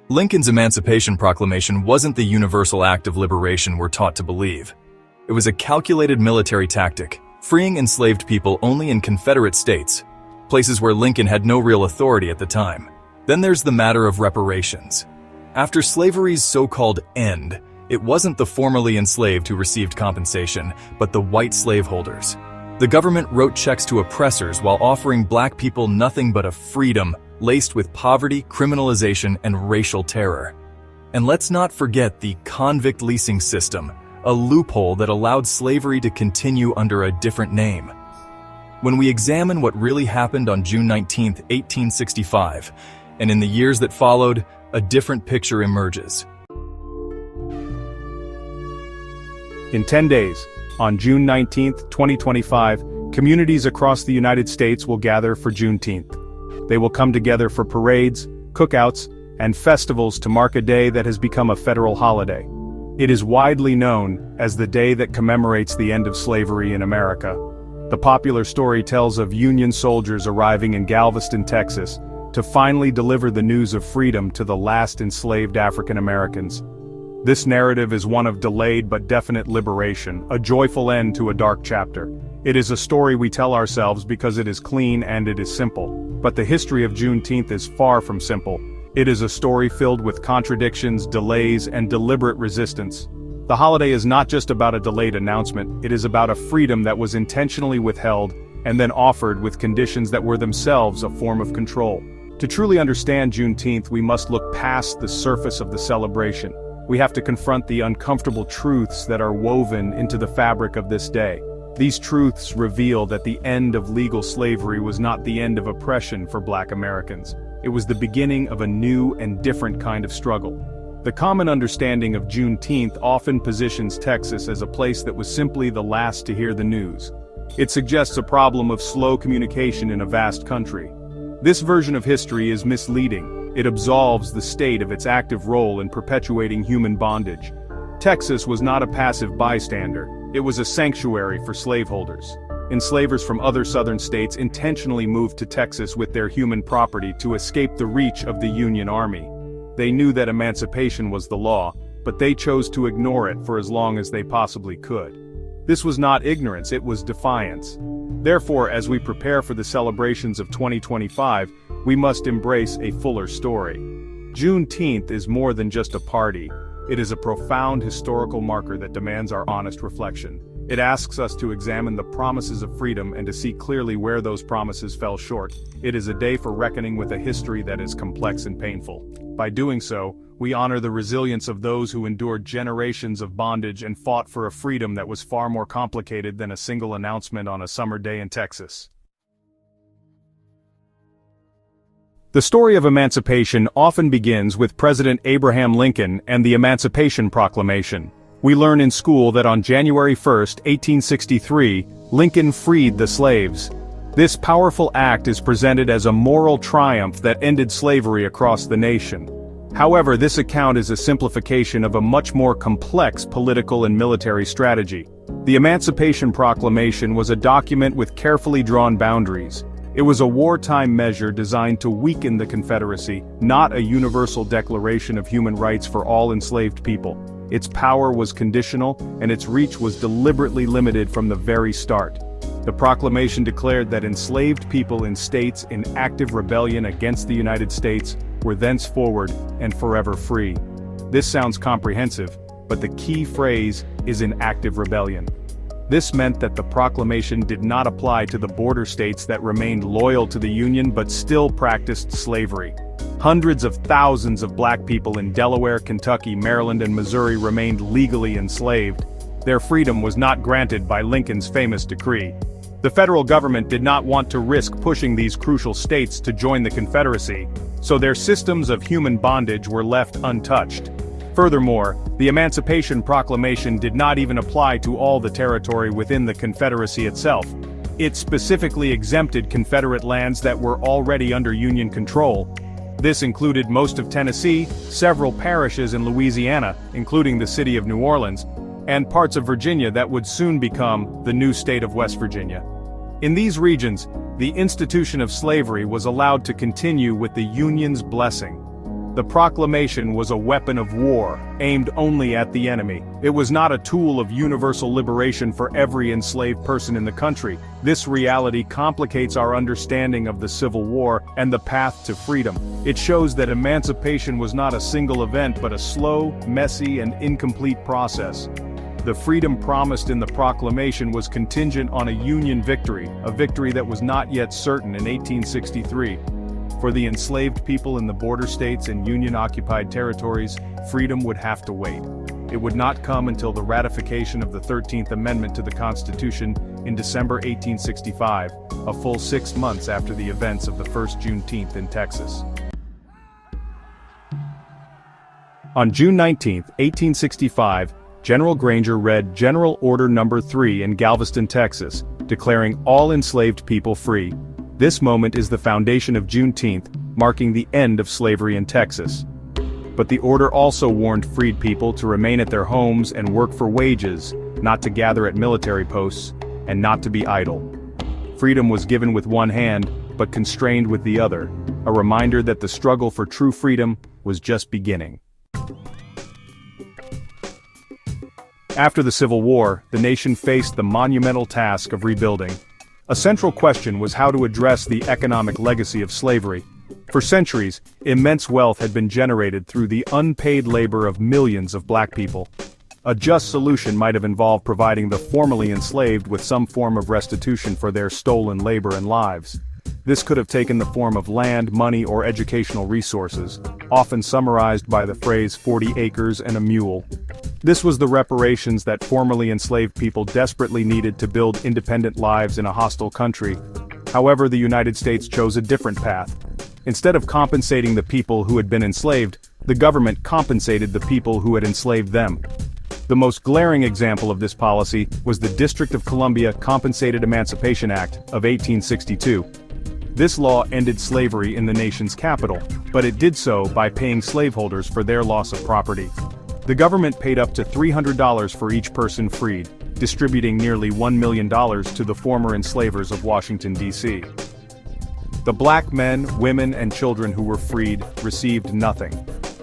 Lincoln's Emancipation Proclamation wasn't the universal act of liberation we're taught to believe. It was a calculated military tactic, freeing enslaved people only in Confederate states, places where Lincoln had no real authority at the time. Then there's the matter of reparations. After slavery's so-called end, it wasn't the formerly enslaved who received compensation, but the white slaveholders. The government wrote checks to oppressors while offering black people nothing but a freedom laced with poverty, criminalization, and racial terror. And let's not forget the convict leasing system, a loophole that allowed slavery to continue under a different name. When we examine what really happened on June 19, 1865, and in the years that followed, a different picture emerges. In 10 days, on June 19, 2025, communities across the United States will gather for Juneteenth. They will come together for parades, cookouts, and festivals to mark a day that has become a federal holiday. It is widely known as the day that commemorates the end of slavery in America. The popular story tells of Union soldiers arriving in Galveston, Texas, to finally deliver the news of freedom to the last enslaved African Americans. This narrative is one of delayed but definite liberation, a joyful end to a dark chapter. It is a story we tell ourselves because it is clean and it is simple. But the history of Juneteenth is far from simple. It is a story filled with contradictions, delays, and deliberate resistance. The holiday is not just about a delayed announcement, it is about a freedom that was intentionally withheld and then offered with conditions that were themselves a form of control. To truly understand Juneteenth, we must look past the surface of the celebration. We have to confront the uncomfortable truths that are woven into the fabric of this day. These truths reveal that the end of legal slavery was not the end of oppression for Black Americans. It was the beginning of a new and different kind of struggle. The common understanding of Juneteenth often positions Texas as a place that was simply the last to hear the news. It suggests a problem of slow communication in a vast country. This version of history is misleading. It absolves the state of its active role in perpetuating human bondage. Texas was not a passive bystander. It was a sanctuary for slaveholders. Enslavers from other southern states intentionally moved to Texas with their human property to escape the reach of the Union Army. They knew that emancipation was the law, but they chose to ignore it for as long as they possibly could. This was not ignorance, it was defiance. Therefore, as we prepare for the celebrations of 2025, we must embrace a fuller story. Juneteenth is more than just a party. It is a profound historical marker that demands our honest reflection. It asks us to examine the promises of freedom and to see clearly where those promises fell short. It is a day for reckoning with a history that is complex and painful. By doing so, we honor the resilience of those who endured generations of bondage and fought for a freedom that was far more complicated than a single announcement on a summer day in Texas. The story of emancipation often begins with President Abraham Lincoln and the Emancipation Proclamation. We learn in school that on January 1, 1863, Lincoln freed the slaves. This powerful act is presented as a moral triumph that ended slavery across the nation. However, this account is a simplification of a much more complex political and military strategy. The Emancipation Proclamation was a document with carefully drawn boundaries. It was a wartime measure designed to weaken the Confederacy, not a universal declaration of human rights for all enslaved people. Its power was conditional, and its reach was deliberately limited from the very start. The proclamation declared that enslaved people in states in active rebellion against the United States were thenceforward and forever free. This sounds comprehensive, but the key phrase is in active rebellion. This meant that the proclamation did not apply to the border states that remained loyal to the Union but still practiced slavery. Hundreds of thousands of Black people in Delaware, Kentucky, Maryland, and Missouri remained legally enslaved. Their freedom was not granted by Lincoln's famous decree. The federal government did not want to risk pushing these crucial states to join the Confederacy, so their systems of human bondage were left untouched. Furthermore, the Emancipation Proclamation did not even apply to all the territory within the Confederacy itself. It specifically exempted Confederate lands that were already under Union control. This included most of Tennessee, several parishes in Louisiana, including the city of New Orleans, and parts of Virginia that would soon become the new state of West Virginia. In these regions, the institution of slavery was allowed to continue with the Union's blessing. The proclamation was a weapon of war, aimed only at the enemy. It was not a tool of universal liberation for every enslaved person in the country. This reality complicates our understanding of the Civil War and the path to freedom. It shows that emancipation was not a single event but a slow, messy, and incomplete process. The freedom promised in the proclamation was contingent on a Union victory, a victory that was not yet certain in 1863. For the enslaved people in the border states and Union-occupied territories, freedom would have to wait. It would not come until the ratification of the 13th Amendment to the Constitution in December 1865, a full 6 months after the events of the first Juneteenth in Texas. On June 19, 1865, General Granger read General Order No. 3 in Galveston, Texas, declaring all enslaved people free. This moment is the foundation of Juneteenth, marking the end of slavery in Texas. But the order also warned freed people to remain at their homes and work for wages, not to gather at military posts, and not to be idle. Freedom was given with one hand, but constrained with the other, a reminder that the struggle for true freedom was just beginning. After the Civil War, the nation faced the monumental task of rebuilding. A central question was how to address the economic legacy of slavery. For centuries, immense wealth had been generated through the unpaid labor of millions of black people. A just solution might have involved providing the formerly enslaved with some form of restitution for their stolen labor and lives. This could have taken the form of land, money, or educational resources, often summarized by the phrase 40 acres and a mule. This was the reparations that formerly enslaved people desperately needed to build independent lives in a hostile country. However, the United States chose a different path. Instead of compensating the people who had been enslaved, the government compensated the people who had enslaved them. The most glaring example of this policy was the District of Columbia Compensated Emancipation Act of 1862. This law ended slavery in the nation's capital, but it did so by paying slaveholders for their loss of property. The government paid up to $300 for each person freed, distributing nearly $1 million to the former enslavers of Washington, D.C. The black men, women, and children who were freed received nothing.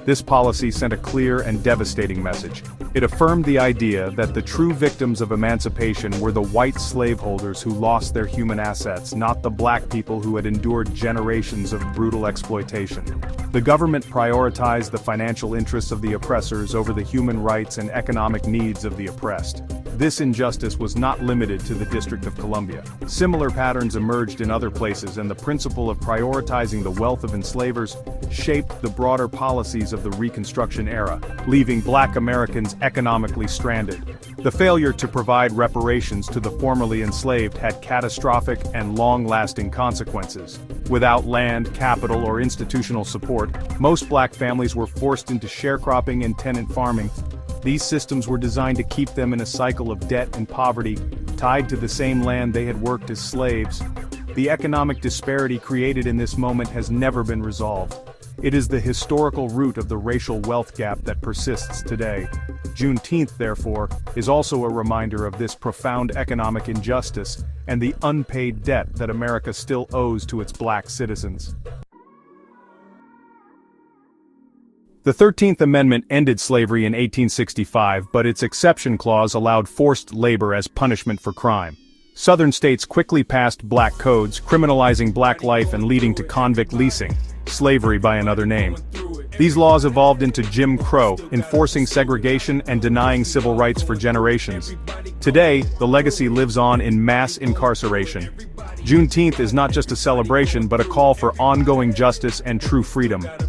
This policy sent a clear and devastating message. It affirmed the idea that the true victims of emancipation were the white slaveholders who lost their human assets, not the black people who had endured generations of brutal exploitation. The government prioritized the financial interests of the oppressors over the human rights and economic needs of the oppressed. This injustice was not limited to the District of Columbia. Similar patterns emerged in other places, and the principle of prioritizing the wealth of enslavers shaped the broader policies of the Reconstruction era, leaving black Americans economically stranded. The failure to provide reparations to the formerly enslaved had catastrophic and long-lasting consequences. Without land, capital, or institutional support, most black families were forced into sharecropping and tenant farming. These systems were designed to keep them in a cycle of debt and poverty, tied to the same land they had worked as slaves. The economic disparity created in this moment has never been resolved. It is the historical root of the racial wealth gap that persists today. Juneteenth, therefore, is also a reminder of this profound economic injustice and the unpaid debt that America still owes to its black citizens. The 13th Amendment ended slavery in 1865, but its exception clause allowed forced labor as punishment for crime. Southern states quickly passed black codes, criminalizing black life and leading to convict leasing, slavery by another name. These laws evolved into Jim Crow, enforcing segregation and denying civil rights for generations. Today, the legacy lives on in mass incarceration. Juneteenth is not just a celebration but a call for ongoing justice and true freedom.